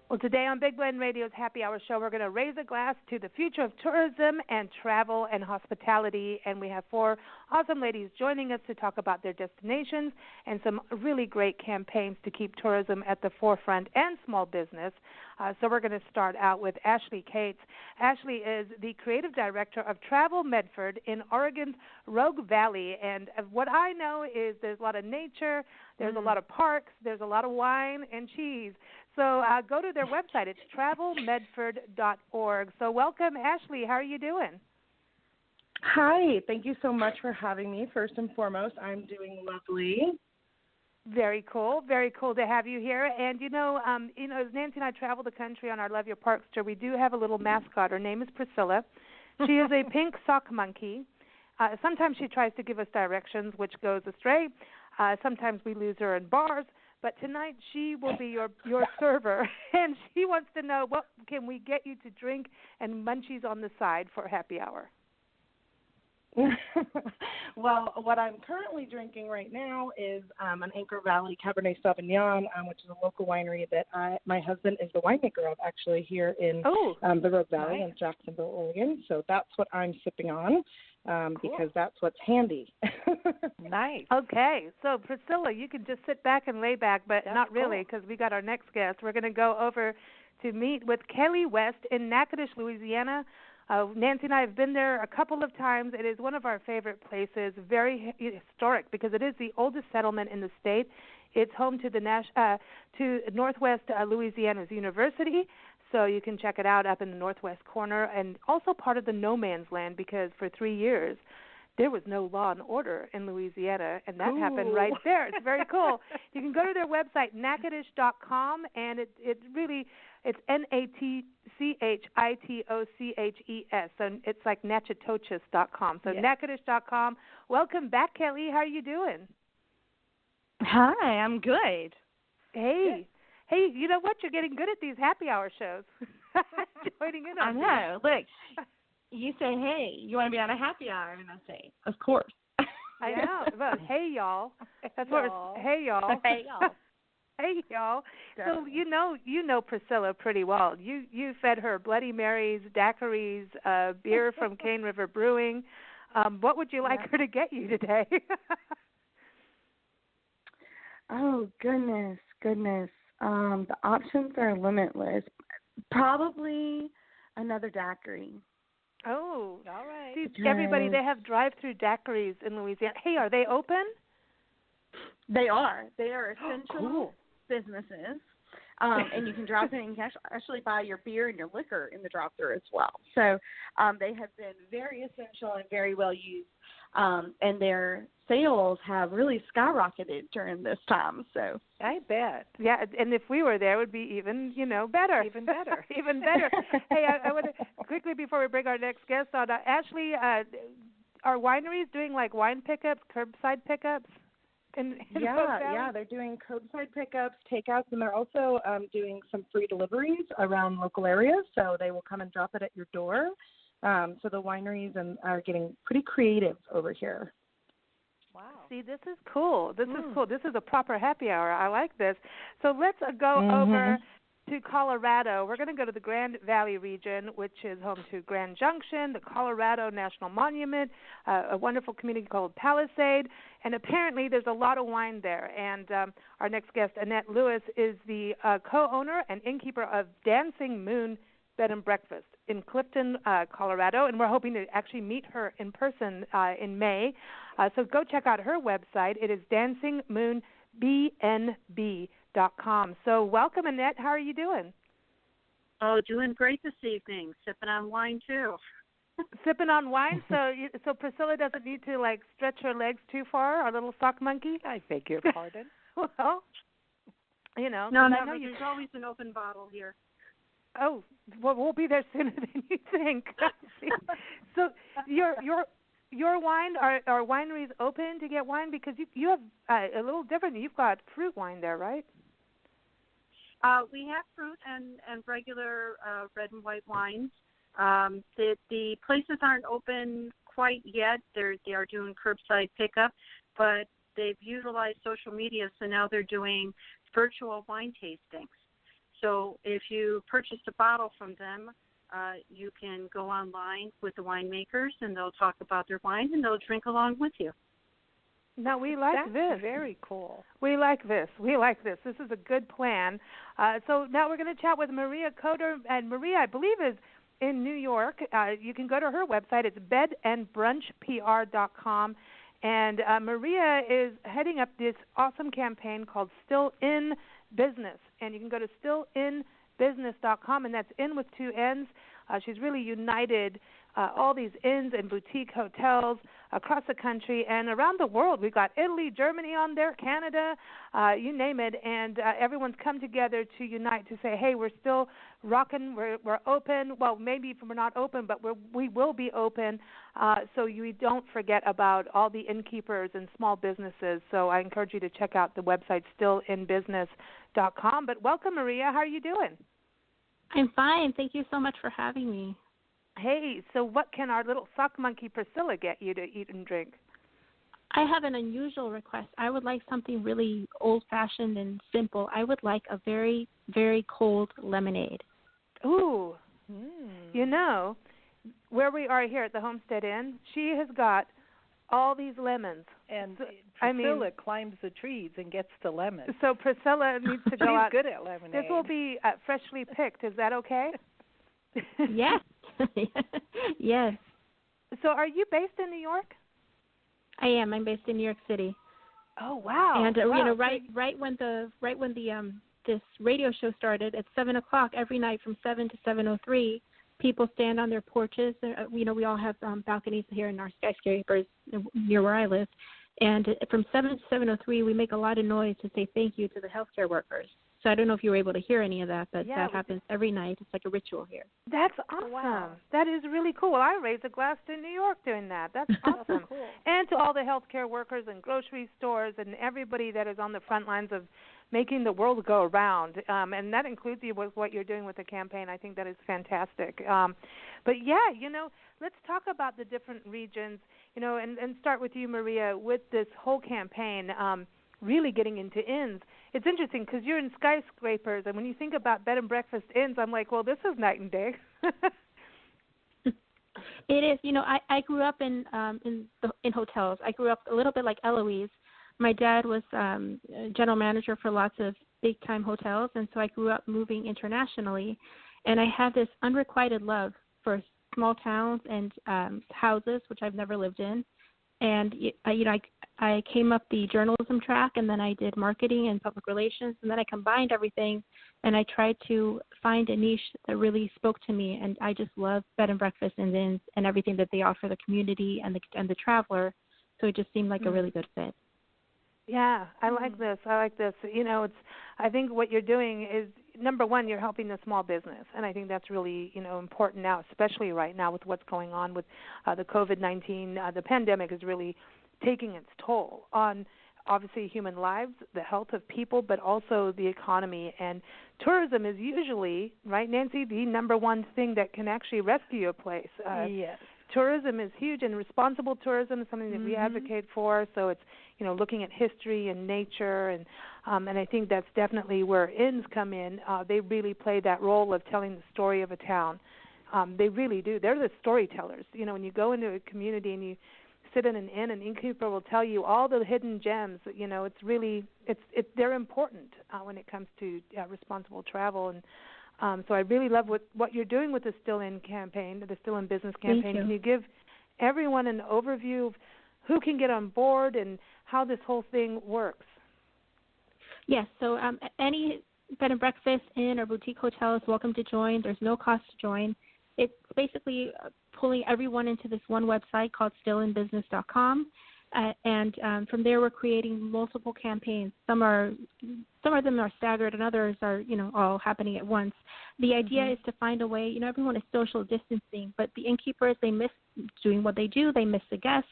Well, today on Big Blend Radio's Happy Hour Show, we're going to raise a glass to the future of tourism and travel and hospitality. And we have 4 awesome ladies joining us to talk about their destinations and some really great campaigns to keep tourism at the forefront and small business. So we're going to start out with Ashley Cates. Ashley is the creative director of Travel Medford in Oregon's Rogue Valley. And what I know is there's a lot of nature, there's a lot of parks, there's a lot of wine and cheese. So go to their website. It's travelmedford.org. So welcome, Ashley. How are you doing? Hi. Thank you so much for having me. First and foremost, I'm doing lovely. Very cool. Very cool to have you here. And, as Nancy and I travel the country on our Love Your Parks tour, we do have a little mascot. Her name is Priscilla. She is a pink sock monkey. Sometimes she tries to give us directions, which goes astray. Sometimes we lose her in bars. But tonight she will be your server, and she wants to know what can we get you to drink and munchies on the side for happy hour. Well, what I'm currently drinking right now is an Anchor Valley Cabernet Sauvignon, which is a local winery that my husband is the winemaker of, actually, here in the Rogue Valley in Jacksonville, Oregon. So that's what I'm sipping on. Because that's what's handy. Nice. Okay. So, Priscilla, you can just sit back and lay back, but not really, because we got our next guest. We're going to go over to meet with Kelli West in Natchitoches, Louisiana. Nancy and I have been there a couple of times. It is one of our favorite places, very historic, because it is the oldest settlement in the state. It's home to to Northwest Louisiana's University. So you can check it out up in the northwest corner, and also part of the no man's land, because for 3 years there was no law and order in Louisiana, and that happened right there. It's very cool. You can go to their website, natchitoches.com, and it's Natchitoches. So it's like Natchitoches.com. So Natchitoches.com. Welcome back, Kelli. How are you doing? Hi, I'm good. Hey. Good. Hey, you know what? You're getting good at these happy hour shows. Joining in on I know. Look, you say, hey, you want to be on a happy hour? And I say, of course. I know. Well, hey, y'all. That's what hey, y'all. Hey, y'all. Hey, y'all. Definitely. So you know Priscilla pretty well. You fed her Bloody Marys, daiquiris, beer from Cane River Brewing. What would you like her to get you today? Oh, goodness. The options are limitless. Probably another daiquiri. Oh, all right. See, because everybody, they have drive-through daiquiris in Louisiana. Hey, are they open? They are. They are essential businesses. And you can drop in and actually buy your beer and your liquor in the drive-thru as well. So they have been very essential and very well used. And their sales have really skyrocketed during this time. So I bet. Yeah, and if we were there, it would be even, better. Even better. Even better. Hey, I want to quickly, before we bring our next guest on, Ashley, are wineries doing like wine pickups, curbside pickups? Yeah, they're doing curbside pickups, takeouts, and they're also doing some free deliveries around local areas. So they will come and drop it at your door. So the wineries are getting pretty creative over here. Wow. See, this is cool. This is cool. This is a proper happy hour. I like this. So let's go over to Colorado. We're going to go to the Grand Valley region, which is home to Grand Junction, the Colorado National Monument, a wonderful community called Palisade, and apparently there's a lot of wine there. And our next guest, Annette Lewis, is the co-owner and innkeeper of Dancing Moon Bed and Breakfast in Clifton, Colorado, and we're hoping to actually meet her in person in May. So go check out her website. It is dancingmoonbnb.com. So welcome, Annette. How are you doing? Oh, doing great this evening. Sipping on wine, too. Sipping on wine? So Priscilla doesn't need to, stretch her legs too far, our little sock monkey? I beg your pardon. Well, No, there's always an open bottle here. Oh, well, we'll be there sooner than you think. So your wine, are wineries open to get wine? Because you have a little different. You've got fruit wine there, right? We have fruit and regular red and white wines. The places aren't open quite yet. They are doing curbside pickup, but they've utilized social media, so now they're doing virtual wine tastings. So if you purchased a bottle from them, you can go online with the winemakers, and they'll talk about their wine, and they'll drink along with you. No, we like That's very cool. We like this. This is a good plan. So now we're going to chat with Maria Coder. And Maria, I believe, is in New York. You can go to her website. It's bedandbrunchpr.com. And Maria is heading up this awesome campaign called Still in Business. And you can go to stillinbusiness.com, and that's in with two N's. She's really united all these inns and boutique hotels across the country and around the world. We've got Italy, Germany on there, Canada, you name it, and everyone's come together to unite to say, hey, we're still rocking, we're open. Well, maybe we're not open, but we will be open, so you don't forget about all the innkeepers and small businesses. So I encourage you to check out the website, stillinbusiness.com. But welcome, Maria. How are you doing? I'm fine. Thank you so much for having me. Hey, so what can our little sock monkey Priscilla get you to eat and drink? I have an unusual request. I would like something really old-fashioned and simple. I would like a very, very cold lemonade. Ooh. You know, where we are here at the Homestead Inn, she has got all these lemons. And Priscilla climbs the trees and gets the lemons. So Priscilla needs to go out. She's good at lemonade. This will be freshly picked. Is that okay? Yes. Yes. So are you based in New York? I am. I'm based in New York City. Oh wow! And you know, right when this radio show started at 7:00 every night from 7 to 7:03, people stand on their porches. You know, we all have balconies here in our skyscrapers near where I live, and from 7 to 7:03, we make a lot of noise to say thank you to the healthcare workers. So I don't know if you were able to hear any of that, but that happens every night. It's like a ritual here. That's awesome. Wow. That is really cool. I raised a glass in New York doing that. That's awesome. Cool. And to all the healthcare workers and grocery stores and everybody that is on the front lines of making the world go around. And that includes you with what you're doing with the campaign. I think that is fantastic. But, yeah, you know, let's talk about the different regions, you know, and start with you, Maria, with this whole campaign. Really getting into inns. It's interesting because you're in skyscrapers, and when you think about bed and breakfast inns, I'm like, well, this is night and day. It is. You know, I grew up in hotels. I grew up a little bit like Eloise. My dad was general manager for lots of big-time hotels, and so I grew up moving internationally, and I have this unrequited love for small towns and houses, which I've never lived in. And, you know, I came up the journalism track, and then I did marketing and public relations, and then I combined everything, and I tried to find a niche that really spoke to me. And I just love bed and breakfast and inns and everything that they offer the community and the traveler. So it just seemed like a really good fit. Yeah, I like this. You know, I think what you're doing is, number one, you're helping the small business, and I think that's really, you know, important now, especially right now with what's going on with the COVID-19. The pandemic is really taking its toll on, obviously, human lives, the health of people, but also the economy. And tourism is usually, right, Nancy, the number one thing that can actually rescue a place. Yes. Tourism is huge, and responsible tourism is something that we advocate for. So it's, you know, looking at history and nature, and I think that's definitely where inns come in. They really play that role of telling the story of a town. They really do. They're the storytellers. You know, when you go into a community and you sit in an inn, an innkeeper will tell you all the hidden gems. You know, it's really they're important when it comes to responsible travel. And so I really love what you're doing with the Still In campaign, the Still In Business campaign. Thank you. Can you give everyone an overview of who can get on board and how this whole thing works? Yes, so any bed and breakfast, inn, or boutique hotel is welcome to join. There's no cost to join. It's basically pulling everyone into this one website called stillinbusiness.com. And from there, we're creating multiple campaigns. Some of them are staggered, and others are, you know, all happening at once. The idea is to find a way. You know, everyone is social distancing, but the innkeepers, they miss doing what they do. They miss the guests.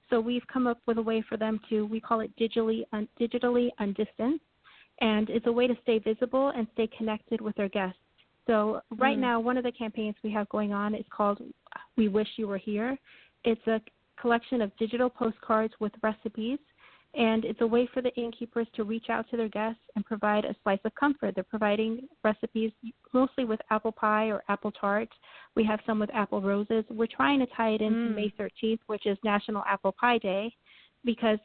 So we've come up with a way for them to. We call it digitally undistance, and it's a way to stay visible and stay connected with their guests. So right now, one of the campaigns we have going on is called "We Wish You Were Here." It's a collection of digital postcards with recipes, And it's a way for the innkeepers to reach out to their guests and provide a slice of comfort. They're providing recipes mostly with apple pie or apple tart. We have some with apple roses. We're trying to tie it into May 13th, which is National Apple Pie Day, because,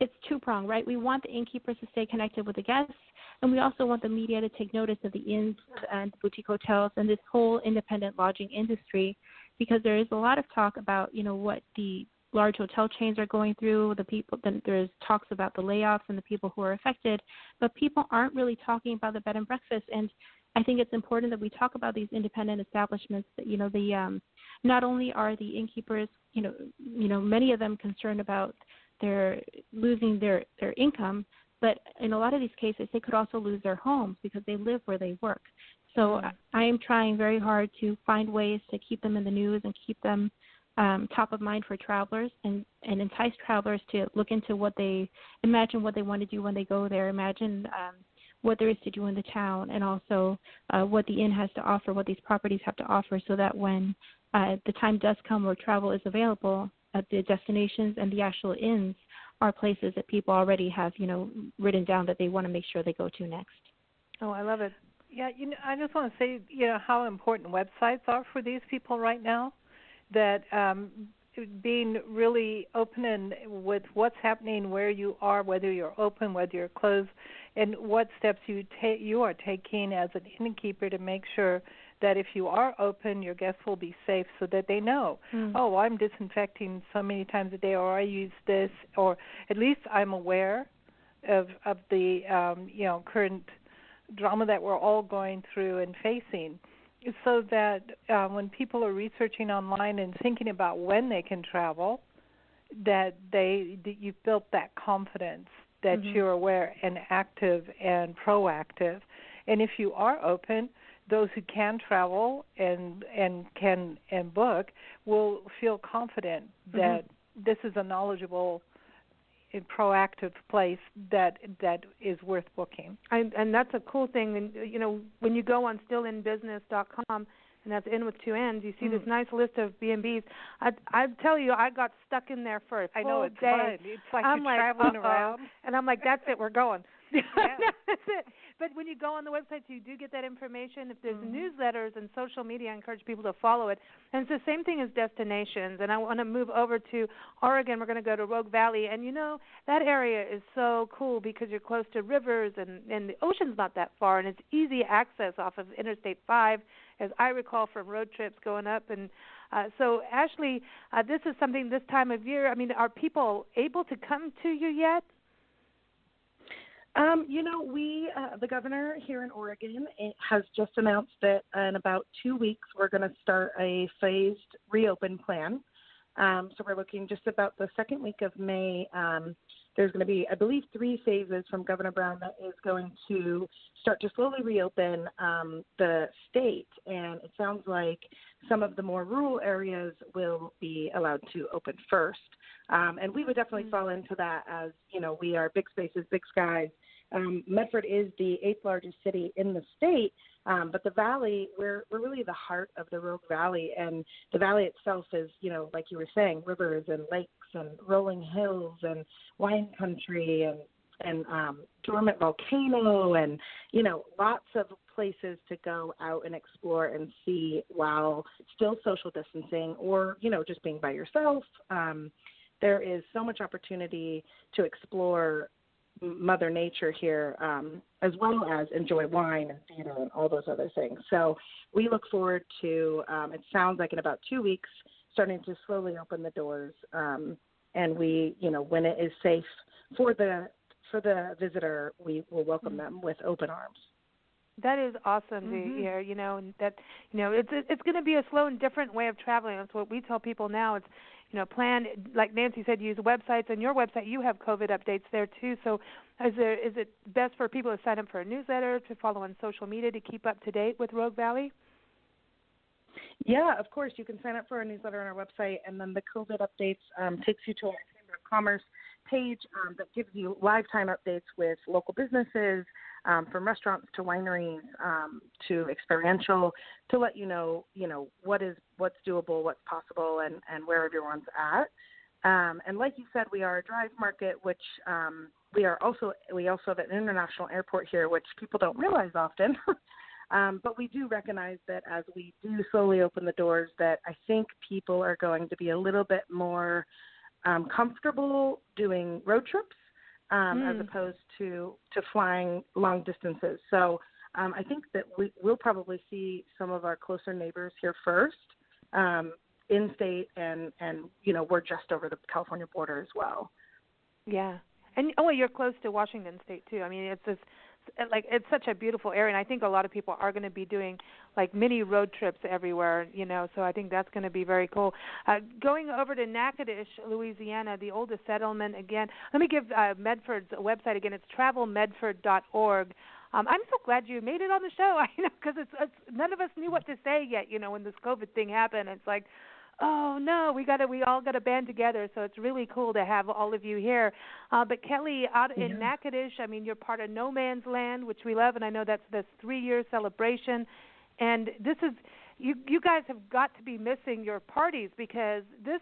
it's two-pronged, right? We want the innkeepers to stay connected with the guests, and we also want the media to take notice of the inns and boutique hotels and this whole independent lodging industry, because there is a lot of talk about, what the large hotel chains are going through, then there's talks about the layoffs and the people who are affected, but people aren't really talking about the bed and breakfast. And I think it's important that we talk about these independent establishments that, not only are the innkeepers, many of them concerned about their losing their income, but in a lot of these cases, they could also lose their homes because they live where they work. So I am trying very hard to find ways to keep them in the news and keep them top of mind for travelers and entice travelers to look into imagine what they want to do when they go there, imagine what there is to do in the town, and also what the inn has to offer, what these properties have to offer, so that when the time does come where travel is available, the destinations and the actual inns are places that people already have, written down that they want to make sure they go to next. Oh, I love it. Yeah, I just want to say, how important websites are for these people right now, that being really open and with what's happening where you are, whether you're open, whether you're closed, and what steps you are taking as an innkeeper to make sure that if you are open, your guests will be safe, so that they know, oh, I'm disinfecting so many times a day, or I use this, or at least I'm aware of the current drama that we're all going through and facing, so that when people are researching online and thinking about when they can travel, that you've built that confidence that you're aware and active and proactive. And if you are open, those who can travel and can book will feel confident that this is a knowledgeable and proactive place that is worth booking. And that's a cool thing. And, when you go on stillinbusiness.com, and that's in with two N's, you see this nice list of B&Bs. I tell you, I got stuck in there for a full I know, it's day. fun. It's like you're traveling around. And I'm like, that's it, we're going. Yeah. That's it. But when you go on the website, you do get that information. If there's newsletters and social media, I encourage people to follow it. And it's the same thing as destinations. And I want to move over to Oregon. We're going to go to Rogue Valley. And, that area is so cool because you're close to rivers and the ocean's not that far. And it's easy access off of Interstate 5, as I recall from road trips going up. And so, Ashley, this is something this time of year. I mean, are people able to come to you yet? The governor here in Oregon has just announced that in about 2 weeks we're going to start a phased reopen plan. So we're looking just about the second week of May. There's going to be, I believe, 3 phases from Governor Brown that is going to start to slowly reopen the state. And it sounds like some of the more rural areas will be allowed to open first. And we would definitely fall into that, as, we are big spaces, big skies. Medford is the 8th largest city in the state, but the valley, we're really the heart of the Rogue Valley, and the valley itself is, like you were saying, rivers and lakes and rolling hills and wine country and dormant volcano and, lots of places to go out and explore and see while still social distancing or, just being by yourself. There is so much opportunity to explore Mother Nature here, as well as enjoy wine and theater and all those other things. So we look forward to, it sounds like in about 2 weeks, starting to slowly open the doors. And we, when it is safe for the visitor, we will welcome them with open arms. That is awesome to hear, and that, it's going to be a slow and different way of traveling. That's what we tell people now. It's, plan, like Nancy said, use websites. On your website, you have COVID updates there too. So is it best for people to sign up for a newsletter, to follow on social media, to keep up to date with Rogue Valley? Yeah, of course. You can sign up for our newsletter on our website, and then the COVID updates takes you to our Chamber of Commerce page that gives you live time updates with local businesses, from restaurants to wineries to experiential, to let you know what's doable, what's possible, and where everyone's at. And like you said, we are a drive market, which we also have an international airport here, which people don't realize often. But we do recognize that as we do slowly open the doors, that I think people are going to be a little bit more comfortable doing road trips as opposed to flying long distances. So I think that we'll probably see some of our closer neighbors here first in state, and we're just over the California border as well. Yeah. And you're close to Washington State too. I mean, it's such a beautiful area, and I think a lot of people are going to be doing like mini road trips everywhere, so I think that's going to be very cool. Going over to Natchitoches, Louisiana, the oldest settlement again. Let me give Medford's website again. It's travelmedford.org. I'm so glad you made it on the show, because it's none of us knew what to say yet, when this COVID thing happened. It's like, oh no, we all got to band together. So it's really cool to have all of you here. But Kelli, out in Natchitoches, I mean, you're part of No Man's Land, which we love, and I know that's this 3-year celebration. And this is, you guys have got to be missing your parties, because this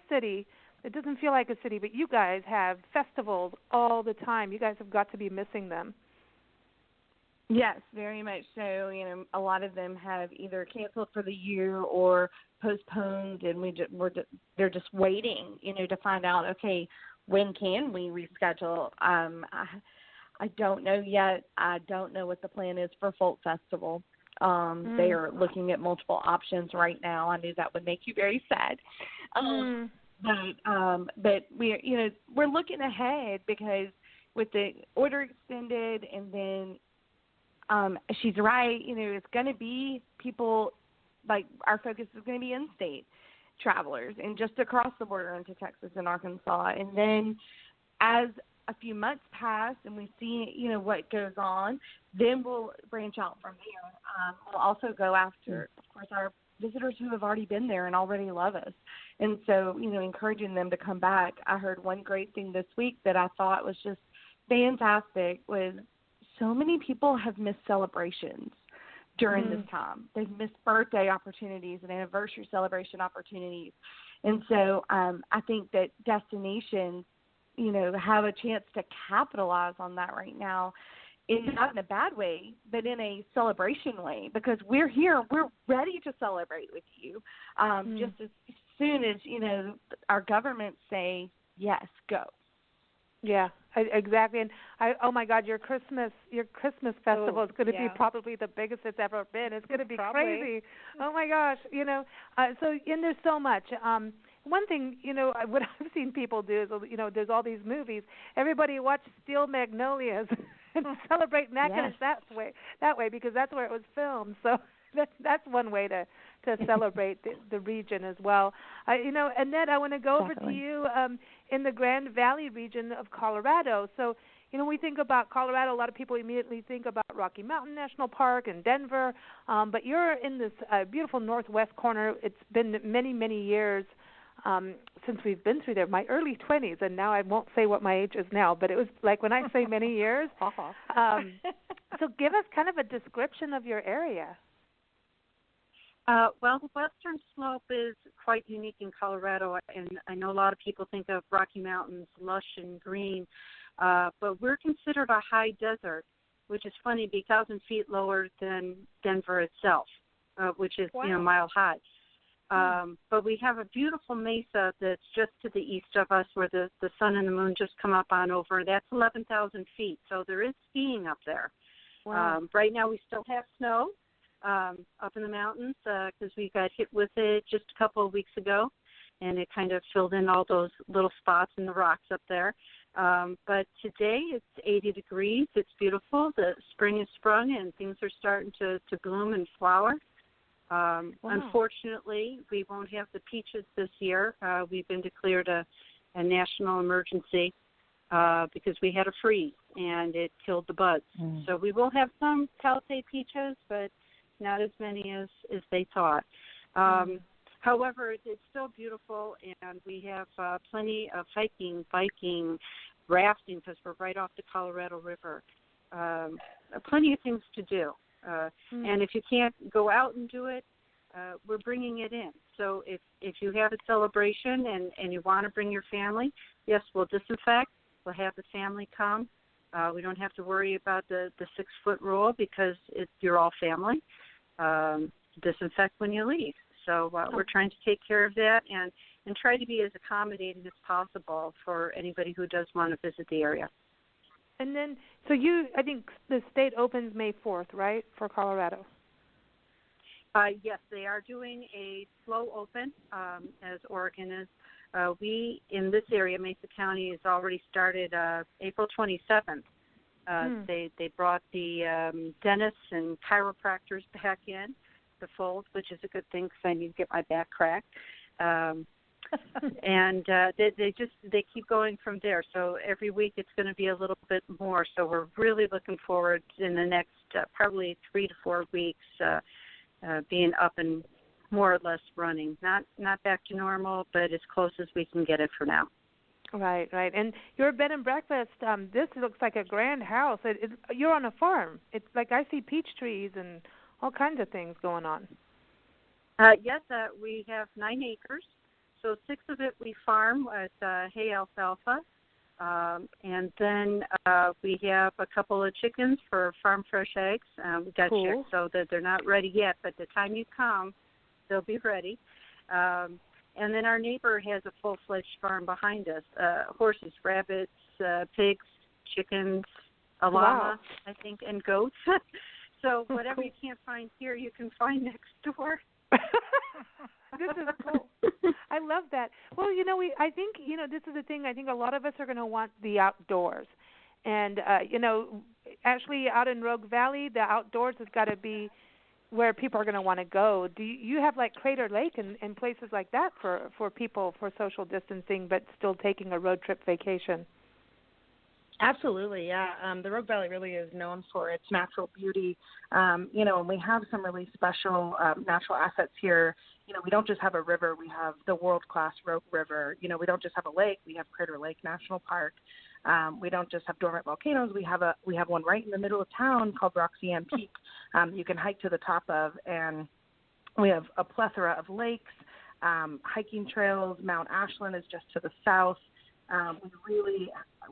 city, it doesn't feel like a city, but you guys have festivals all the time. You guys have got to be missing them. Yes, very much so. A lot of them have either canceled for the year or postponed, and they're just waiting, to find out, okay, when can we reschedule? I don't know yet. I don't know what the plan is for Folk Festival. They are looking at multiple options right now. I knew that would make you very sad. But we're looking ahead, because with the order extended, and then she's right, it's going to be people, like our focus is going to be in-state travelers and just across the border into Texas and Arkansas. And then as a few months pass and we see, what goes on, then we'll branch out from there. We'll also go after, of course, our visitors who have already been there and already love us. And so, encouraging them to come back. I heard one great thing this week that I thought was just fantastic was so many people have missed celebrations during this time. They've missed birthday opportunities and anniversary celebration opportunities. And so I think that destinations, have a chance to capitalize on that right now, not in a bad way, but in a celebration way, because we're here. We're ready to celebrate with you. Just as soon as, our governments say, yes, go. Yeah, exactly. And oh my God, your Christmas festival is going to be probably the biggest it's ever been. It's going to be crazy. Oh my gosh, and there's so much. One thing, what I've seen people do is, there's all these movies. Everybody watch Steel Magnolias and celebrate Natchitoches that way, because that's where it was filmed. So that's one way to celebrate the region as well. Annette, I want to go over to you in the Grand Valley region of Colorado. So, we think about Colorado, a lot of people immediately think about Rocky Mountain National Park and Denver, but you're in this beautiful northwest corner. It's been many, many years since we've been through there, my early 20s, and now I won't say what my age is now, but it was like when I say many years. So give us kind of a description of your area. Well, the western slope is quite unique in Colorado, and I know a lot of people think of Rocky Mountains, lush and green, but we're considered a high desert, which is funny, 1,000 feet lower than Denver itself, which is, mile high. But we have a beautiful mesa that's just to the east of us, where the sun and the moon just come up on over. That's 11,000 feet, so there is skiing up there. Wow. Right now we still have snow up in the mountains, because we got hit with it just a couple of weeks ago, and it kind of filled in all those little spots in the rocks up there. But today it's 80 degrees. It's beautiful. The spring has sprung, and things are starting to bloom and flower. Unfortunately, we won't have the peaches this year. We've been declared a national emergency because we had a freeze, and it killed the buds. So we will have some Palisade peaches, but not as many as they thought. However, it's still beautiful, and we have plenty of hiking, biking, rafting, because we're right off the Colorado River. Plenty of things to do. And if you can't go out and do it, we're bringing it in. So if you have a celebration and you want to bring your family, yes, we'll disinfect. We'll have the family come. We don't have to worry about the 6-foot rule because you're all family. Disinfect when you leave. So we're trying to take care of that and try to be as accommodating as possible for anybody who does want to visit the area. And then, I think the state opens May 4th, right, for Colorado? Yes, they are doing a slow open, as Oregon is. We, in this area, Mesa County, has already started April 27th. They brought the dentists and chiropractors back in the fold, which is a good thing because I need to get my back cracked. And they keep going from there. So every week it's going to be a little bit more. So we're really looking forward in the next probably 3 to 4 weeks being up and more or less running. Not back to normal, but as close as we can get it for now. Right. And your bed and breakfast, this looks like a grand house. You're on a farm. It's like I see peach trees and all kinds of things going on. Yes, we have 9 acres. So 6 of it we farm with hay alfalfa. And then we have a couple of chickens for farm fresh eggs. We got chicks, so that they're not ready yet, but the time you come, they'll be ready. And then our neighbor has a full-fledged farm behind us, horses, rabbits, pigs, chickens, a llama, I think, and goats. So whatever you can't find here, you can find next door. This is cool. I love that. Well, I think, this is the thing. I think a lot of us are going to want the outdoors. And, actually out in Rogue Valley, the outdoors has got to be where people are going to want to go. Do you have like Crater Lake and places like that for people for social distancing but still taking a road trip vacation? Absolutely, yeah. The Rogue Valley really is known for its natural beauty, and we have some really special natural assets here. We don't just have a river, we have the world-class Rogue River. We don't just have a lake, we have Crater Lake National Park. We don't just have dormant volcanoes, we have one right in the middle of town called Roxanne Peak. You can hike to the top of, and we have a plethora of lakes, hiking trails. Mount Ashland is just to the south.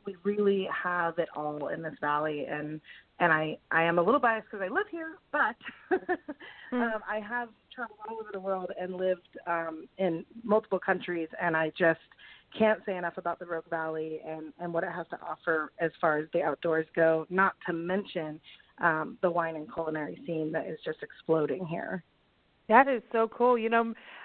We really have it all in this valley, and I am a little biased because I live here, but I have traveled all over the world and lived in multiple countries, and I just can't say enough about the Rogue Valley and what it has to offer as far as the outdoors go, not to mention the wine and culinary scene that is just exploding here. That is so cool.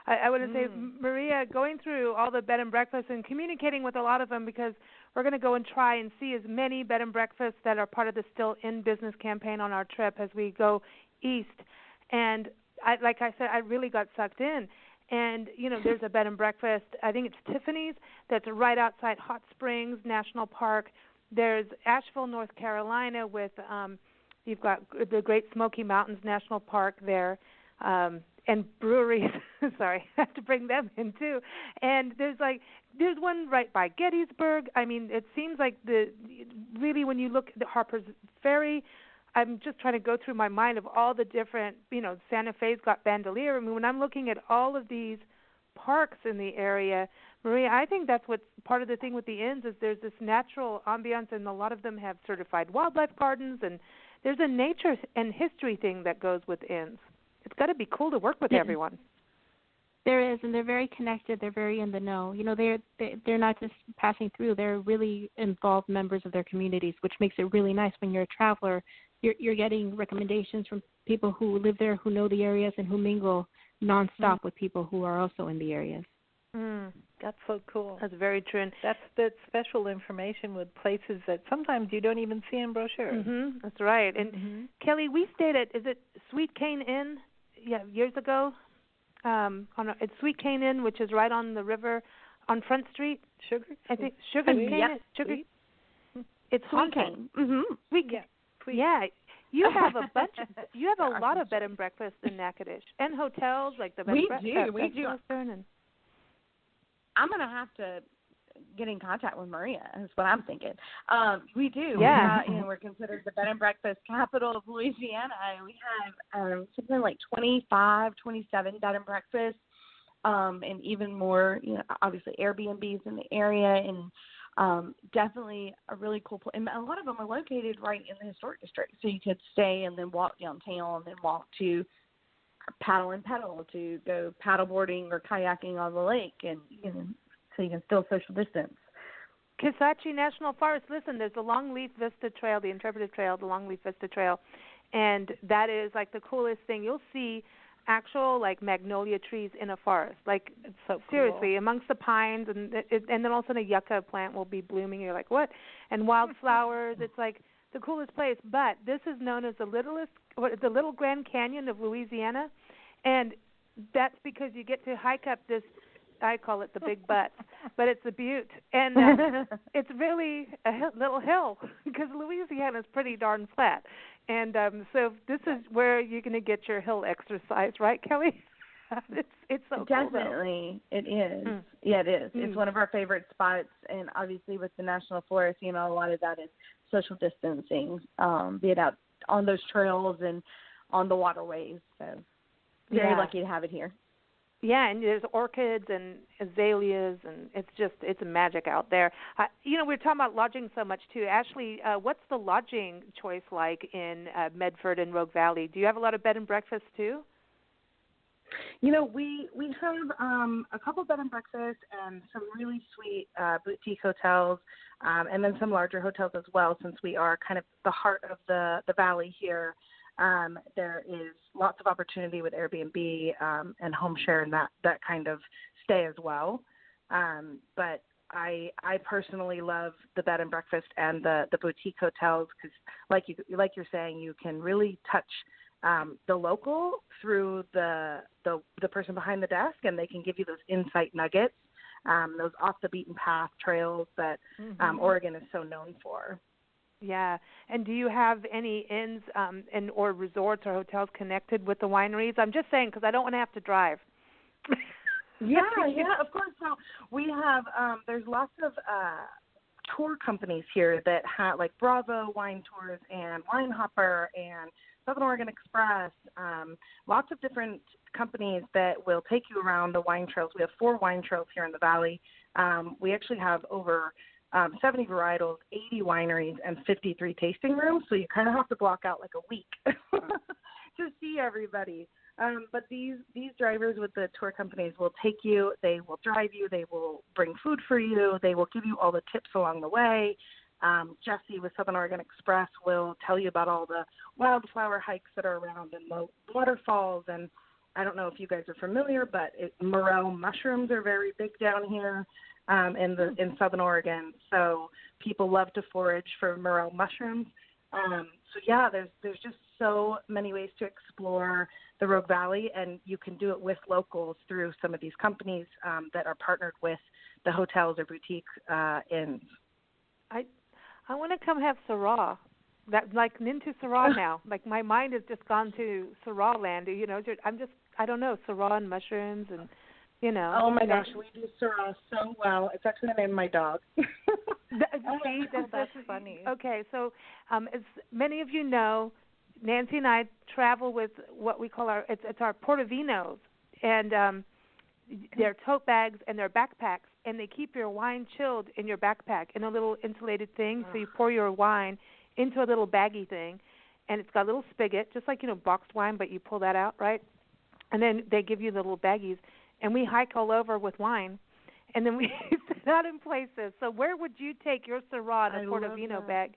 I want to say, Maria, going through all the bed and breakfasts and communicating with a lot of them, because we're going to go and try and see as many bed and breakfasts that are part of the Still in Business campaign on our trip as we go east. And like I said, I really got sucked in. And, there's a bed and breakfast, I think it's Tiffany's, that's right outside Hot Springs National Park. There's Asheville, North Carolina with, you've got the Great Smoky Mountains National Park there. And breweries, sorry, I have to bring them in too. And there's one right by Gettysburg. I mean, it seems like really when you look at the Harper's Ferry, I'm just trying to go through my mind of all the different, Santa Fe's got Bandelier. I mean, when I'm looking at all of these parks in the area, Maria, I think that's what's part of the thing with the inns is there's this natural ambiance, and a lot of them have certified wildlife gardens, and there's a nature and history thing that goes with inns. It's got to be cool to work with everyone. There is, and they're very connected. They're very in the know. They're not just passing through. They're really involved members of their communities, which makes it really nice when you're a traveler. You're getting recommendations from people who live there, who know the areas, and who mingle nonstop with people who are also in the areas. That's so cool. That's very true. And that's special information with places that sometimes you don't even see in brochures. That's right. And Kelly, we stayed at, is it Sweet Cane Inn? Yeah, years ago. It's Sweet Cane Inn, which is right on the river on Front Street. Sugar? I think Sugar Cane. Yep. Sugar. It's Sweet Cane. Sweet Cane. Yeah. You have a bunch. You have a lot of bed and breakfasts in Natchitoches and hotels like the bed and breakfast. We do. I'm going to have to get in contact with Maria. That's what I'm thinking. We do. Yeah. We're considered the bed and breakfast capital of Louisiana. We have something like 25, 27 bed and breakfasts, and even more, obviously Airbnbs in the area, and definitely a really cool place. And a lot of them are located right in the historic district, so you could stay and then walk downtown and then walk to paddle and pedal to go paddleboarding or kayaking on the lake, and so you can still social distance. Kisatchie National Forest. Listen, there's the Longleaf Vista Trail, the Interpretive Trail, the Longleaf Vista Trail, and that is like the coolest thing. You'll see actual like magnolia trees in a forest. Like it's so seriously cool. Amongst the pines, and then all of a sudden a yucca plant will be blooming. You're like, what? And wildflowers. It's like the coolest place. But this is known as the Little Grand Canyon of Louisiana, and that's because you get to hike up this. I call it the Big Butte, but it's a butte, and it's really a little hill because Louisiana is pretty darn flat, and so this is where you're going to get your hill exercise, right, Kelly? It's so definitely cool, it is. Yeah, it is. It's one of our favorite spots, and obviously with the National Forest, a lot of that is social distancing, be it out on those trails and on the waterways. So very lucky to have it here. Yeah, and there's orchids and azaleas, and it's magic out there. We're talking about lodging so much too. Ashley, what's the lodging choice like in Medford and Rogue Valley? Do you have a lot of bed and breakfast too? We have a couple bed and breakfast and some really sweet boutique hotels, and then some larger hotels as well. Since we are kind of the heart of the valley here. There is lots of opportunity with Airbnb and home share and that kind of stay as well. But I personally love the bed and breakfast and the boutique hotels because, like you're saying, you can really touch the local through the person behind the desk, and they can give you those insight nuggets, those off the beaten path trails that Oregon is so known for. Yeah, and do you have any inns or resorts or hotels connected with the wineries? I'm just saying because I don't want to have to drive. Yeah, of course. So we have there's lots of tour companies here that have like Bravo Wine Tours and Wine Hopper and Southern Oregon Express. Lots of different companies that will take you around the wine trails. We have 4 wine trails here in the valley. We actually have over 70 varietals, 80 wineries, and 53 tasting rooms. So you kind of have to block out like a week to see everybody. But these drivers with the tour companies will take you. They will drive you. They will bring food for you. They will give you all the tips along the way. Jesse with Southern Oregon Express will tell you about all the wildflower hikes that are around and the waterfalls. And I don't know if you guys are familiar, but morel mushrooms are very big down here. In Southern Oregon, so people love to forage for morel mushrooms. There's just so many ways to explore the Rogue Valley, and you can do it with locals through some of these companies that are partnered with the hotels or boutique inns. I want to come have Syrah. I'm into Syrah now. Like my mind has just gone to Syrah land. I don't know, Syrah and mushrooms and. Oh my gosh, we do Syrah so well. It's actually the name of my dog. See, that's funny. Okay, so as many of you know, Nancy and I travel with what we call it's our portavinos, and they're tote bags and they're backpacks, and they keep your wine chilled in your backpack in a little insulated thing. So you pour your wine into a little baggy thing, and it's got a little spigot, just like boxed wine, but you pull that out, right? And then they give you the little baggies. And we hike all over with wine, and then we sit out in places. So where would you take your Syrah in a Portofino bag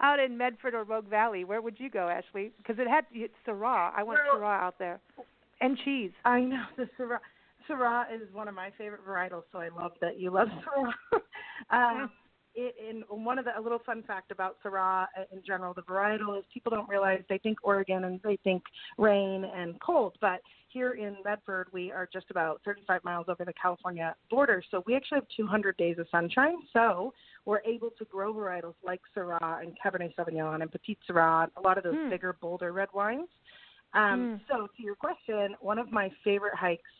out in Medford or Rogue Valley? Where would you go, Ashley? Because it's Syrah. I want Syrah out there. And cheese. I know. The Syrah. Syrah is one of my favorite varietals, so I love that you love Syrah. A little fun fact about Syrah in general, the varietal is people don't realize they think Oregon and they think rain and cold, but here in Medford we are just about 35 miles over the California border, so we actually have 200 days of sunshine, so we're able to grow varietals like Syrah and Cabernet Sauvignon and Petit Syrah, a lot of those bigger, bolder red wines. So to your question, one of my favorite hikes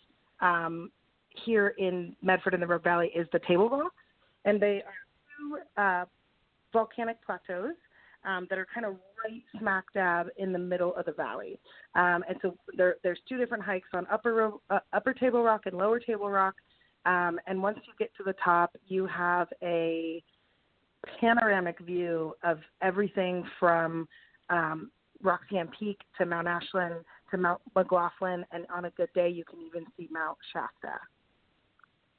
here in Medford in the Rogue Valley is the Table Rock, and they are 2 volcanic plateaus that are kind of right smack dab in the middle of the valley. And so there's 2 different hikes on Upper Table Rock and Lower Table Rock. And once you get to the top, you have a panoramic view of everything from Roxanne Peak to Mount Ashland to Mount McLaughlin, and on a good day, you can even see Mount Shasta.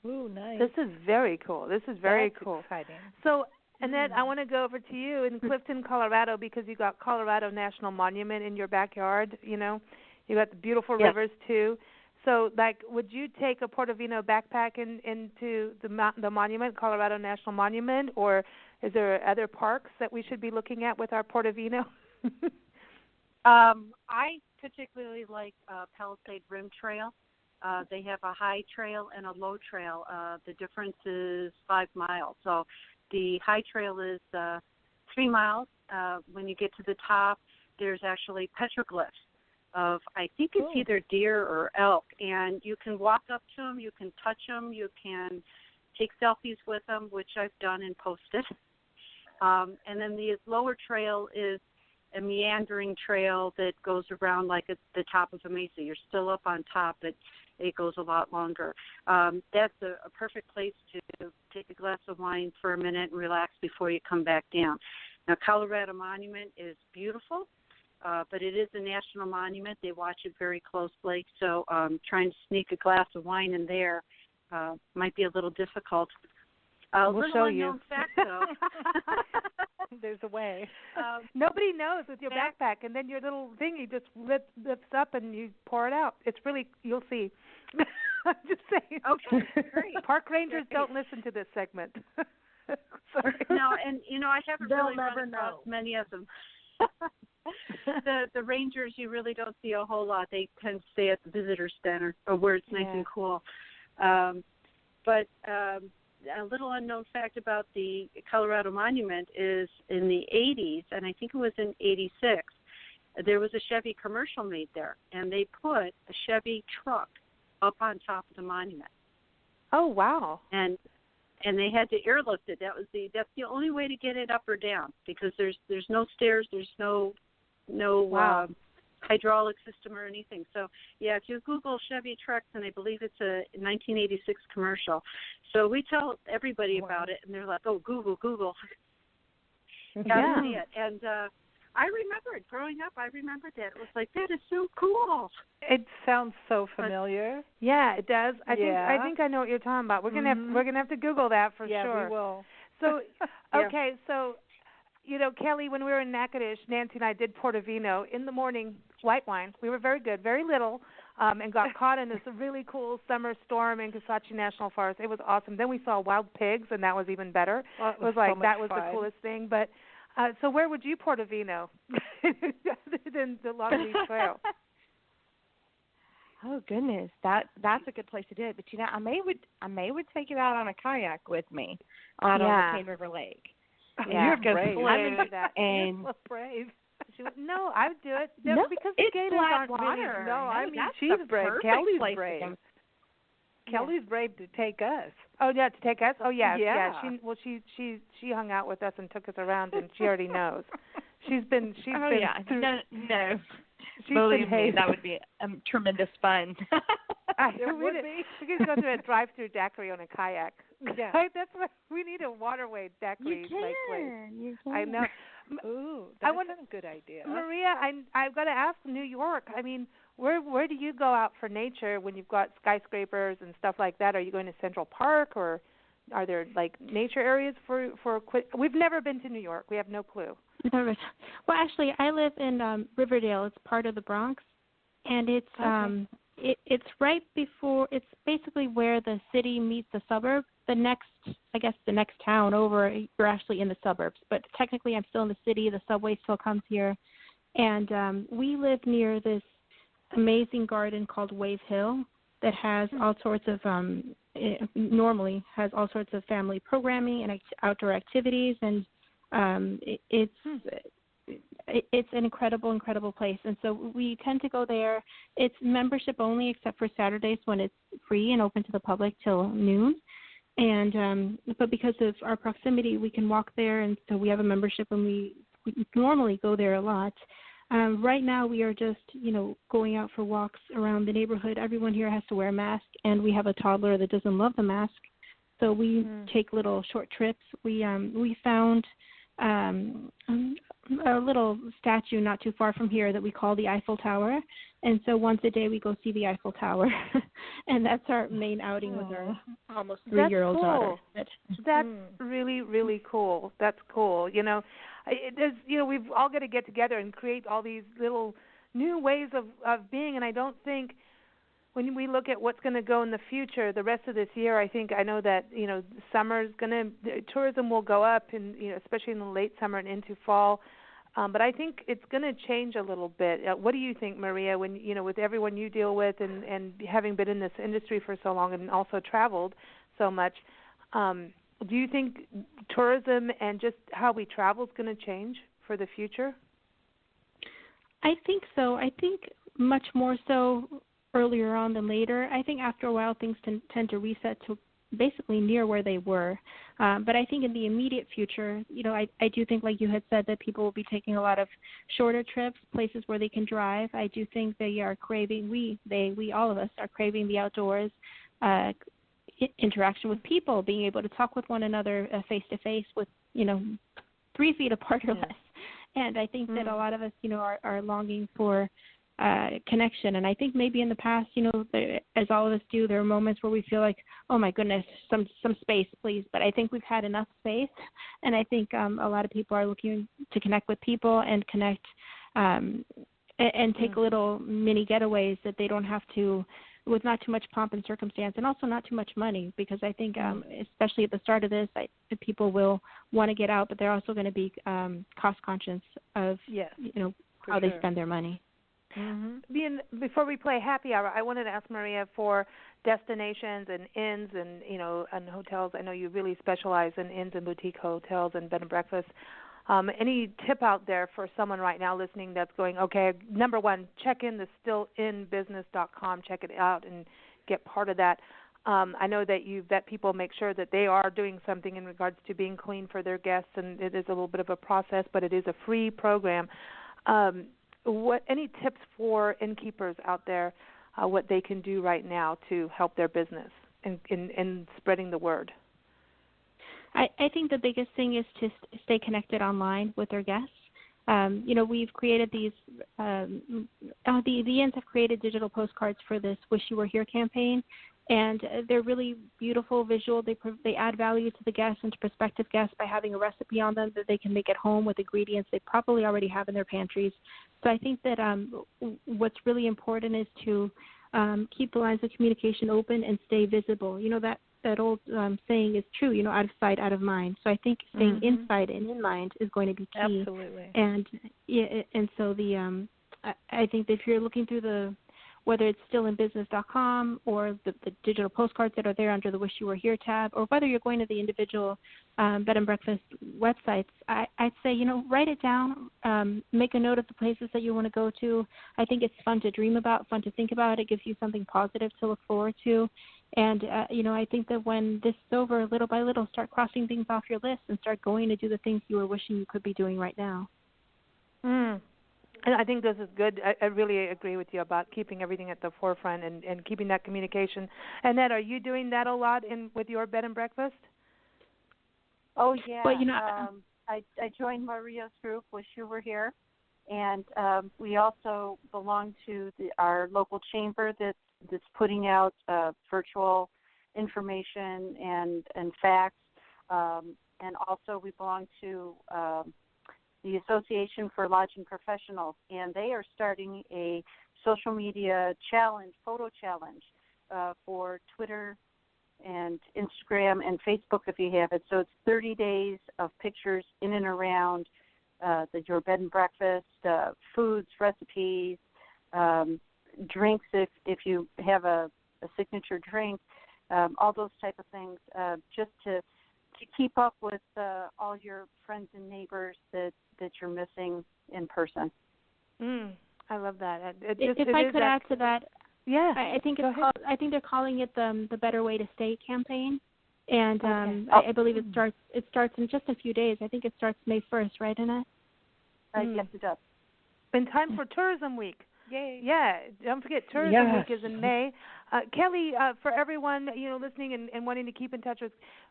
Ooh, nice. This is very cool. This is very cool. Exciting. So, Annette, I want to go over to you in Clifton, Colorado, because you got Colorado National Monument in your backyard. You know, you got the beautiful rivers too. So, like, would you take a Portofino backpack into the monument, Colorado National Monument, or is there other parks that we should be looking at with our Portofino? I particularly like Palisade Rim Trail. They have a high trail and a low trail. The difference is 5 miles. So the high trail is 3 miles. When you get to the top, there's actually petroglyphs of, I think it's either deer or elk, and you can walk up to them, you can touch them, you can take selfies with them, which I've done and posted. And then the lower trail is a meandering trail that goes around like at the top of a mesa. You're still up on top, but it goes a lot longer. That's a perfect place to take a glass of wine for a minute and relax before you come back down. Now, Colorado Monument is beautiful, but it is a national monument. They watch it very closely, so trying to sneak a glass of wine in there might be a little difficult. We'll show you. Fact, though. There's a way. Nobody knows with your backpack, and then your little thingy just lifts up and you pour it out. It's really, you'll see. I'm just saying. Okay, great. Park rangers don't listen to this segment. Sorry. No, and I haven't really run across many of them. The rangers, you really don't see a whole lot. They tend to stay at the visitor center, or where it's nice and cool. But a little unknown fact about the Colorado Monument is in the 80s, and I think it was in 86, there was a Chevy commercial made there, and they put a Chevy truck up on top of the monument. Oh, wow. And they had to airlift it. That's the only way to get it up or down, because there's no stairs, there's no hydraulic system or anything. So, yeah, if you Google Chevy trucks, and I believe it's a 1986 commercial. So we tell everybody about it, and they're like, oh, Google. Gotta see it. And I remember it. Growing up, I remembered that. It was like, that is so cool. It sounds so familiar. Yeah, it does. I think I know what you're talking about. We're gonna have to Google that for sure. Yeah, we will. So, okay, so, Kelly, when we were in Natchitoches, Nancy and I did Portofino in the morning, white wine. We were very good, very little, and got caught in this really cool summer storm in Coxsackie National Forest. It was awesome. Then we saw wild pigs, and that was even better. Well, it was like so that was fun. the coolest thing. But so where would you Portofino other than the Longleaf Trail? Oh goodness, that's a good place to do it. But I may would take it out on a kayak with me on the Cane River Lake. Yeah, you're brave. I'm into that. And you're so brave. No, I would do it. No, because it's the gators flat aren't water. really. No, I mean she's brave. Kelly's brave. Kelly's brave to take us. Oh yeah, to take us. Oh yeah, yeah. She hung out with us and took us around, and she already knows. She's been. Oh yeah. Through, no. Believe me, that would be tremendous fun. It would be. We could go through a drive-through daiquiri on a kayak. Yeah, that's what we need, a waterway daiquiri. You can. I know. Ooh, that's a good idea. Maria, I've got to ask New York. I mean, where do you go out for nature when you've got skyscrapers and stuff like that? Are you going to Central Park, or are there like nature areas for We've never been to New York. We have no clue. Well, actually, I live in Riverdale. It's part of the Bronx, and it's it's right before. It's basically where the city meets the suburb. The next town over, you're actually in the suburbs, but technically I'm still in the city. The subway still comes here, and we live near this amazing garden called Wave Hill that has all sorts of normally has all sorts of family programming and outdoor activities, and it's an incredible place. And so we tend to go there. It's membership only except for Saturdays when it's free and open to the public till noon. And but because of our proximity, we can walk there, and so we have a membership, and we normally go there a lot. Right now, we are just, going out for walks around the neighborhood. Everyone here has to wear a mask, and we have a toddler that doesn't love the mask, so we take little short trips. We found a little statue not too far from here that we call the Eiffel Tower, and so once a day we go see the Eiffel Tower, and that's our main outing with our almost 3-year-old daughter. That's really, really cool. That's cool. We've all got to get together and create all these little new ways of being, and I don't think when we look at what's going to go in the future, the rest of this year, I know that, summer's tourism will go up, and, especially in the late summer and into fall. But I think it's going to change a little bit. What do you think, Maria, when, with everyone you deal with and having been in this industry for so long and also traveled so much, do you think tourism and just how we travel is going to change for the future? I think so. I think much more so earlier on than later. I think after a while things tend to reset to basically near where they were. But I think in the immediate future, I do think, like you had said, that people will be taking a lot of shorter trips, places where they can drive. I do think they are craving, we, all of us are craving the outdoors, interaction with people, being able to talk with one another face to face with, 3 feet apart or less. And I think that a lot of us, are longing for connection. And I think maybe in the past, as all of us do, there are moments where we feel like, oh my goodness, some space, please. But I think we've had enough space, and I think a lot of people are looking to connect with people and connect and take little mini getaways that they don't have to, with not too much pomp and circumstance, and also not too much money, because I think, especially at the start of this, people will want to get out, but they're also going to be cost conscious of, how they spend their money. Before we play happy hour, I wanted to ask Maria for destinations and inns and and hotels. I know you really specialize in inns and boutique hotels and bed and breakfast. Any tip out there for someone right now listening that's going, okay, number one, check in the stillinbusiness.com, check it out and get part of that. I know that people make sure that they are doing something in regards to being clean for their guests, and it is a little bit of a process, but it is a free program. Any tips for innkeepers out there, what they can do right now to help their business in spreading the word? I think the biggest thing is to stay connected online with their guests. We've created these, the inns have created digital postcards for this Wish You Were Here campaign, and they're really beautiful, visual. They add value to the guests and to prospective guests by having a recipe on them that they can make at home with ingredients they probably already have in their pantries. So I think that what's really important is to keep the lines of communication open and stay visible. That old saying is true, out of sight, out of mind. So I think staying inside and in mind is going to be key. Absolutely. And so I think that if you're looking through whether it's stillinbusiness.com or the digital postcards that are there under the Wish You Were Here tab, or whether you're going to the individual bed and breakfast websites, I'd say, write it down, make a note of the places that you want to go to. I think it's fun to dream about, fun to think about. It gives you something positive to look forward to. And, I think that when this is over, little by little, start crossing things off your list and start going to do the things you were wishing you could be doing right now. And I think this is good. I really agree with you about keeping everything at the forefront and keeping that communication. Annette, are you doing that a lot with your bed and breakfast? Oh, yeah. Well, I joined Maria's group, Wish You Were Here, and we also belong to our local chamber that's putting out virtual information and facts, and also we belong to the Association for Lodging Professionals, and they are starting a social media challenge, photo challenge, for Twitter and Instagram and Facebook if you have it. So it's 30 days of pictures in and around your bed and breakfast, foods, recipes, drinks if you have a signature drink, all those type of things, just to keep up with all your friends and neighbors that you're missing in person. I love that. If I could add to that, yeah, I think I think they're calling it the Better Way to Stay campaign, and I believe it starts in just a few days. I think it starts May 1st, right, Annette? Yes, it does. In time for Tourism Week. Yay! Yeah, don't forget Tourism Week is in May. Kelli, for everyone listening and wanting to keep in touch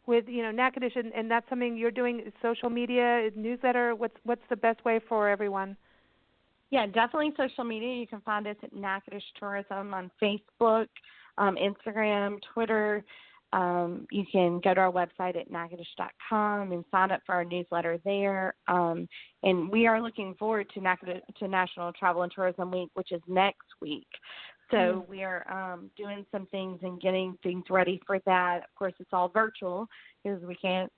with Natchitoches, and that's something you're doing, social media, newsletter. What's the best way for everyone? Yeah, definitely social media. You can find us at Natchitoches Tourism on Facebook, Instagram, Twitter. You can go to our website at natchitoches.com and sign up for our newsletter there. And we are looking forward to National Travel and Tourism Week, which is next week. So we are doing some things and getting things ready for that. Of course, it's all virtual because we can't,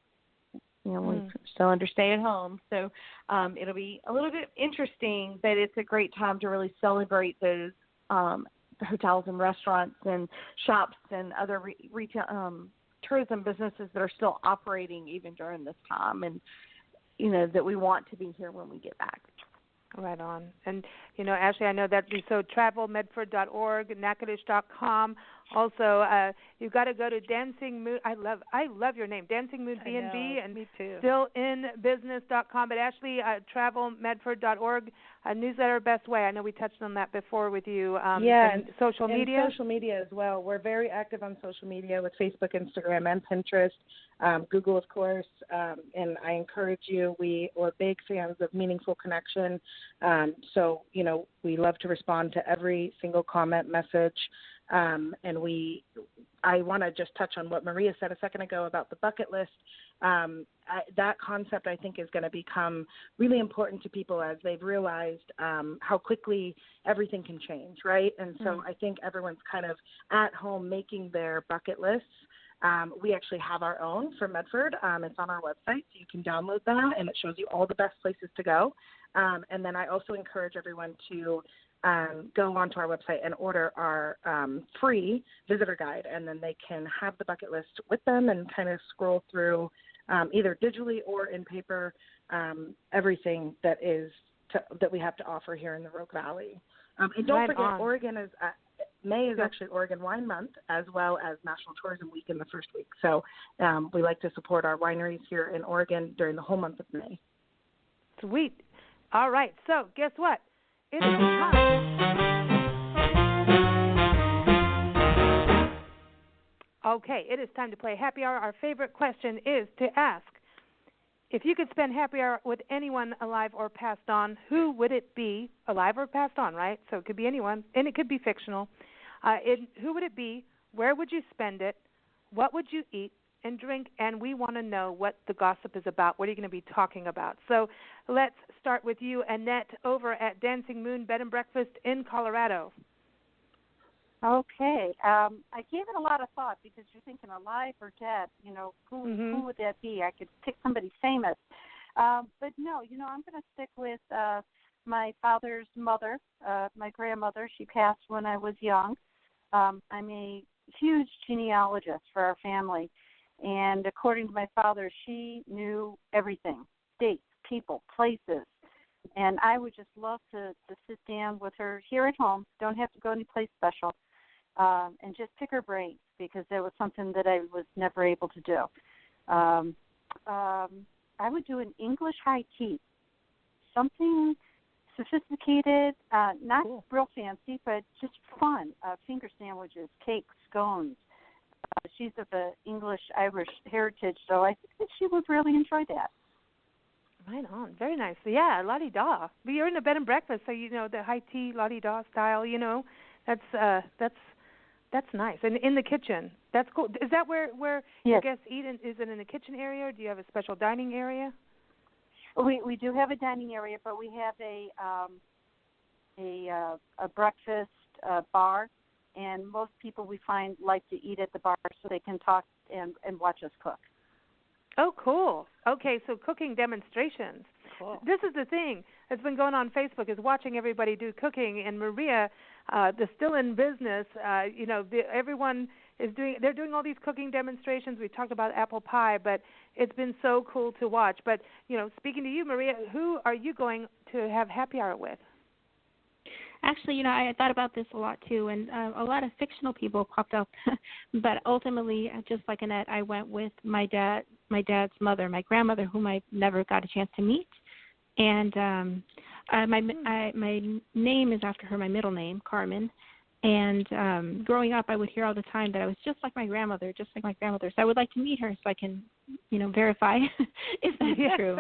we're still under stay at home. So it'll be a little bit interesting, but it's a great time to really celebrate those hotels and restaurants and shops and other retail tourism businesses that are still operating even during this time, and that we want to be here when we get back. Right on. And Ashley, I know that so travelmedford.org, natchitoches.com. Also, you've got to go to Dancing Moon. I love your name, Dancing Moon B&B, and me too. stillinbusiness.com. But Ashley, travelmedford.org, newsletter best way. I know we touched on that before with you. And social media. And social media as well. We're very active on social media with Facebook, Instagram, and Pinterest, Google, of course. And I encourage you. We're big fans of meaningful connection. So we love to respond to every single comment, message. And I want to just touch on what Maria said a second ago about the bucket list. That concept, I think, is going to become really important to people as they've realized how quickly everything can change, right? And so I think everyone's kind of at home making their bucket lists. We actually have our own for Medford. It's on our website, so you can download that, and it shows you all the best places to go. And then I also encourage everyone to go onto our website and order our free visitor guide, and then they can have the bucket list with them and kind of scroll through either digitally or in paper everything that we have to offer here in the Rogue Valley. And don't forget, Oregon is May is actually Oregon Wine Month, as well as National Tourism Week in the first week. So we like to support our wineries here in Oregon during the whole month of May. Sweet. All right. So guess what? It is time. Okay, it is time to play Happy Hour. Our favorite question is to ask, if you could spend happy hour with anyone alive or passed on, who would it be? Alive or passed on, right? So it could be anyone, and it could be fictional. Who would it be? Where would you spend it? What would you eat and drink? And we want to know what the gossip is about. What are you going to be talking about? So let's start with you, Annette, over at Dancing Moon Bed and Breakfast in Colorado. Okay. I gave it a lot of thought because you're thinking alive or dead. Who would that be? I could pick somebody famous. But no, I'm going to stick with my father's mother, my grandmother. She passed when I was young. I'm a huge genealogist for our family. And according to my father, she knew everything, dates, people, places. And I would just love to sit down with her here at home. Don't have to go anyplace special. And just pick her brains because that was something that I was never able to do. I would do an English high tea, something sophisticated, not real fancy, but just fun. Finger sandwiches, cakes, scones. She's of the English-Irish heritage, so I think that she would really enjoy that. Right on. Very nice. So, yeah, la-di-da. But you're in a bed and breakfast, so the high tea, la-di-da style, that's nice. And in the kitchen, that's cool. Is that where your guests eat? Is it in the kitchen area, or do you have a special dining area? We do have a dining area, but we have a breakfast bar, and most people we find like to eat at the bar so they can talk and watch us cook. Oh, cool. Okay, so cooking demonstrations. Cool. This is the thing that's been going on Facebook is watching everybody do cooking. And Maria, the Still in Business, everyone they're doing all these cooking demonstrations. We talked about apple pie, but it's been so cool to watch. But, speaking to you, Maria, who are you going to have happy hour with? Actually, I thought about this a lot too, and a lot of fictional people popped up. But ultimately, just like Annette, I went with my dad's mother, my grandmother, whom I never got a chance to meet. And my name is after her, my middle name, Carmen. And growing up, I would hear all the time that I was just like my grandmother, just like my grandmother. So I would like to meet her so I can, verify if that's true.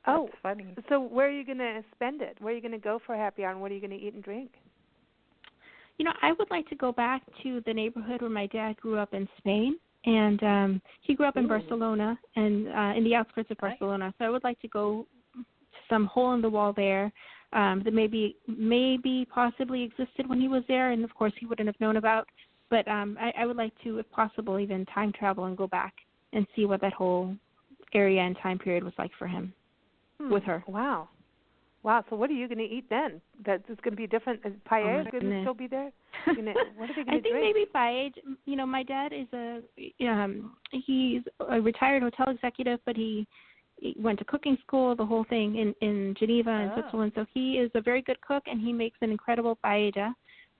Oh, funny. So where are you going to spend it? Where are you going to go for happy hour, and what are you going to eat and drink? I would like to go back to the neighborhood where my dad grew up in Spain. And he grew up in Barcelona and in the outskirts of Barcelona. So I would like to go to some hole in the wall there that maybe possibly existed when he was there, and of course he wouldn't have known about. But I would like to, if possible, even time travel and go back and see what that whole area and time period was like for him with her. Wow. So what are you going to eat then? That's going to be different. Is paella going to still be there? What are they going to drink? I think maybe paella. My dad is he's a retired hotel executive, but he went to cooking school, the whole thing in Geneva and Switzerland. So he is a very good cook, and he makes an incredible paella.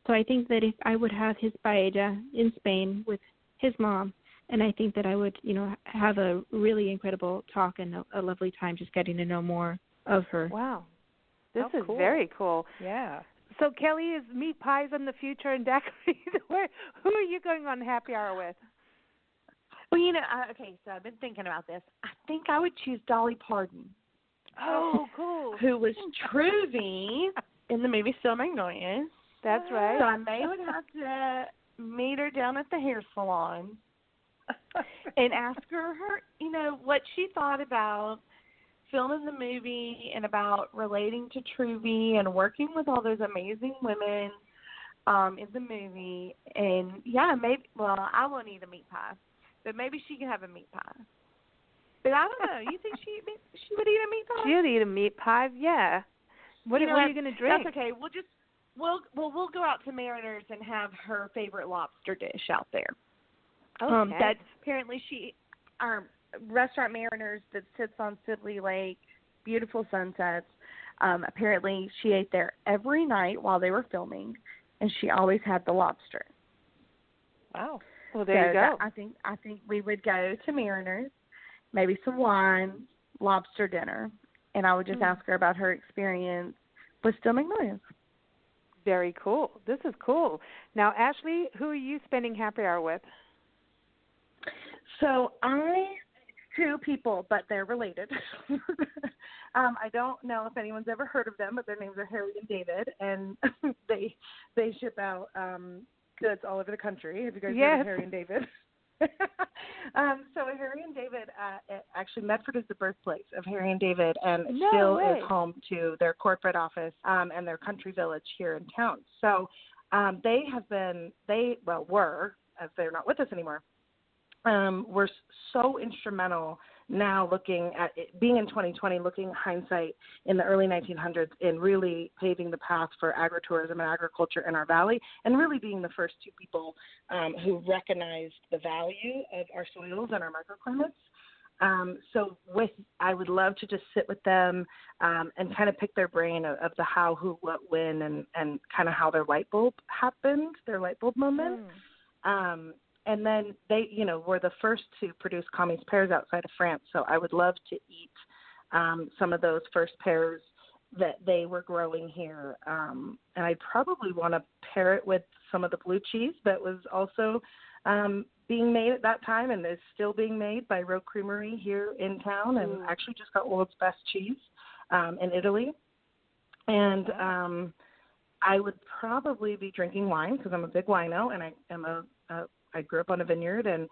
So I think that if I would have his paella in Spain with his mom, and I think that I would, have a really incredible talk and a lovely time just getting to know more of her. Wow. This is cool. very cool. Yeah. So, Kelly, is meat pies in the future and daiquiris? Who are you going on happy hour with? Well, okay, so I've been thinking about this. I think I would choose Dolly Parton. Oh, cool. Who was Truvy in the movie Still Magnolias. That's right. So I would have to meet her down at the hair salon and ask her, what she thought about filming the movie and about relating to Truvy and working with all those amazing women in the movie. And, I won't eat a meat pie, but maybe she can have a meat pie. But I don't know. You think she would eat a meat pie? She would eat a meat pie, yeah. What are you going to drink? That's okay. We'll go out to Mariners and have her favorite lobster dish out there. Okay. That apparently our restaurant Mariners that sits on Sibley Lake, beautiful sunsets. Apparently she ate there every night while they were filming, and she always had the lobster. Wow. Well, there you go. I think we would go to Mariners, maybe some wine, lobster dinner, and I would just ask her about her experience with Still Magnolias. Very cool. This is cool. Now, Ashley, who are you spending happy hour with? So two people, but they're related. I don't know if anyone's ever heard of them, but their names are Harry and David, and they ship out goods all over the country. Have you guys heard of Harry and David? So Harry and David, actually Medford is the birthplace of Harry and David, and still is home to their corporate office and their country village here in town. So they were, as they're not with us anymore, were so instrumental now looking at it, being in 2020, looking hindsight in the early 1900s in really paving the path for agritourism and agriculture in our valley, and really being the first two people who recognized the value of our soils and our microclimates. So I would love to just sit with them and kind of pick their brain of the how, who, what, when, and kind of how their light bulb moment. And then they, were the first to produce Commies pears outside of France. So I would love to eat some of those first pears that they were growing here. And I'd probably want to pair it with some of the blue cheese that was also being made at that time and is still being made by Rowe Creamery here in town, and actually just got world's best cheese in Italy. And I would probably be drinking wine because I'm a big wino, and I grew up on a vineyard, and,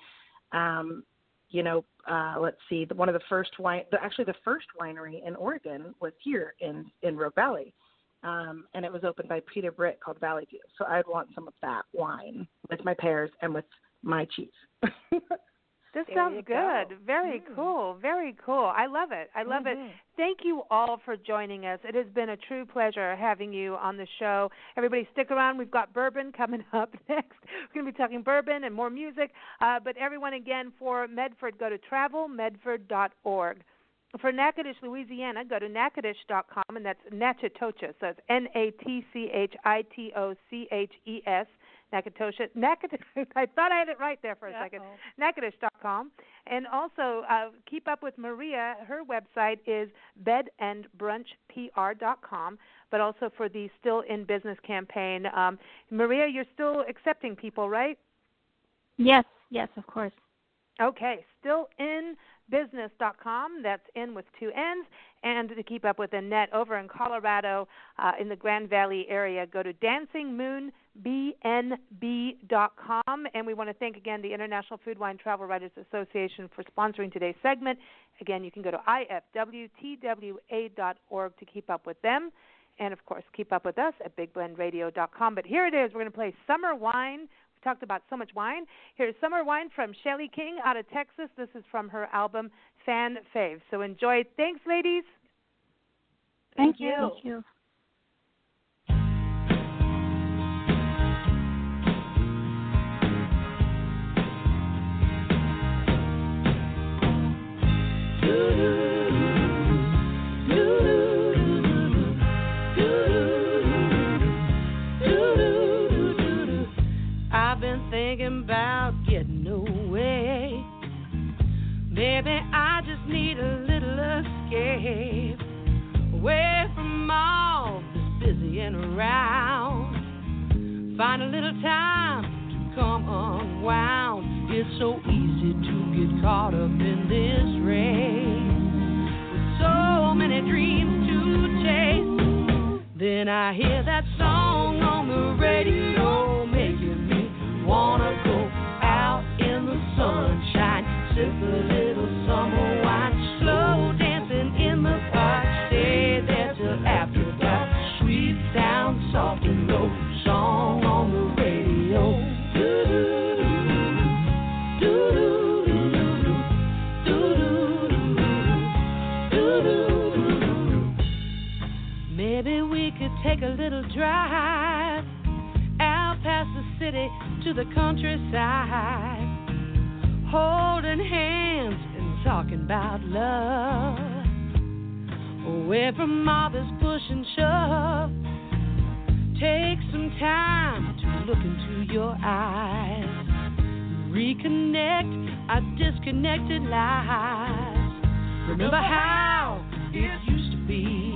let's see, one of the first the first winery in Oregon was here in Rogue Valley. And it was opened by Peter Britt called Valley View. So I'd want some of that wine with my pears and with my cheese. This sounds good. Very cool. Very cool. I love it. I love it. Thank you all for joining us. It has been a true pleasure having you on the show. Everybody stick around. We've got bourbon coming up next. We're going to be talking bourbon and more music. But everyone, again, for Medford, go to travelmedford.org. For Natchitoches, Louisiana, go to natchitoches.com, and that's Natchitoches. So it's Natchitoches. Natchitoches. I thought I had it right there for a second. Natchitoches.com. And also, keep up with Maria. Her website is bedandbrunchpr.com. But also for the Still in Business campaign. Maria, you're still accepting people, right? Yes, of course. Okay, stillinbusiness.com. That's in with 2 N's. And to keep up with Annette over in Colorado, in the Grand Valley area, go to dancingmoonbnb.com. And we want to thank again the International Food Wine Travel Writers Association for sponsoring today's segment. Again, you can go to ifwtwa.org to keep up with them. And, of course, keep up with us at bigblendradio.com. But here it is. We're going to play Summer Wine. We talked about so much wine. Here's Summer Wine from Shelley King out of Texas. This is from her album Fan Fave. So enjoy. Thanks, ladies. Thank you. Thank you. I've been thinking about getting away. Maybe I just need a little escape, away from all this busying around. Find a little time to come unwound. It's so easy to get caught up in this race, with so many dreams to chase. Then I hear that song on the radio, making me wanna go out in the sunshine, sip a little summer wine, slow dancing in the park, stay there till after dark. Sweet sound, soft and low, song on the radio. Maybe we could take a little drive out past the city to the countryside, holding hands and talking about love, away from all this push and shove. Take some time to look into your eyes, reconnect our disconnected lives. Remember how it used to be,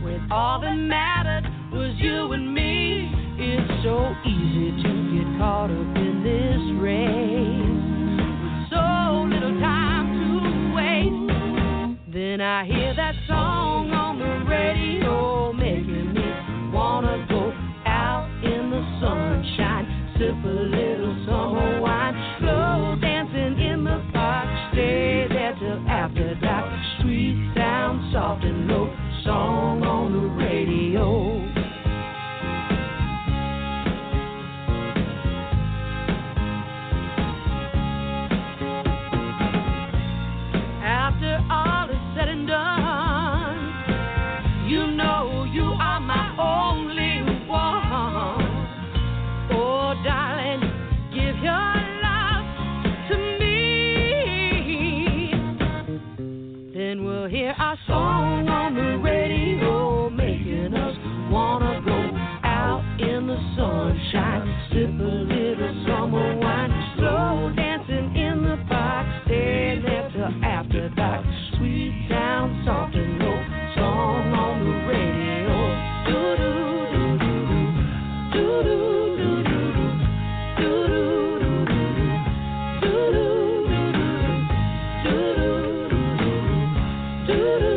when all that mattered was you and me. It's so easy to get caught up in this race, with so little time to waste. Then I hear that song on the radio, making me wanna go out in the sunshine, sip a little summer wine, slow dancing in the park, stay there till after dark. Sweet sound, soft and low, song on the radio. After all is said and done, you know you are my only one. Oh, darling, give your love to me. Then we'll hear our song on the radio, making us wanna go out in the sunshine, sip a little summer wine, slow dancing in the park, stay there till after dark. Sweet sound, soft and low, song on the radio. Do-do-do-do-do, do-do-do-do-do, do-do-do-do-do, do-do-do-do-do.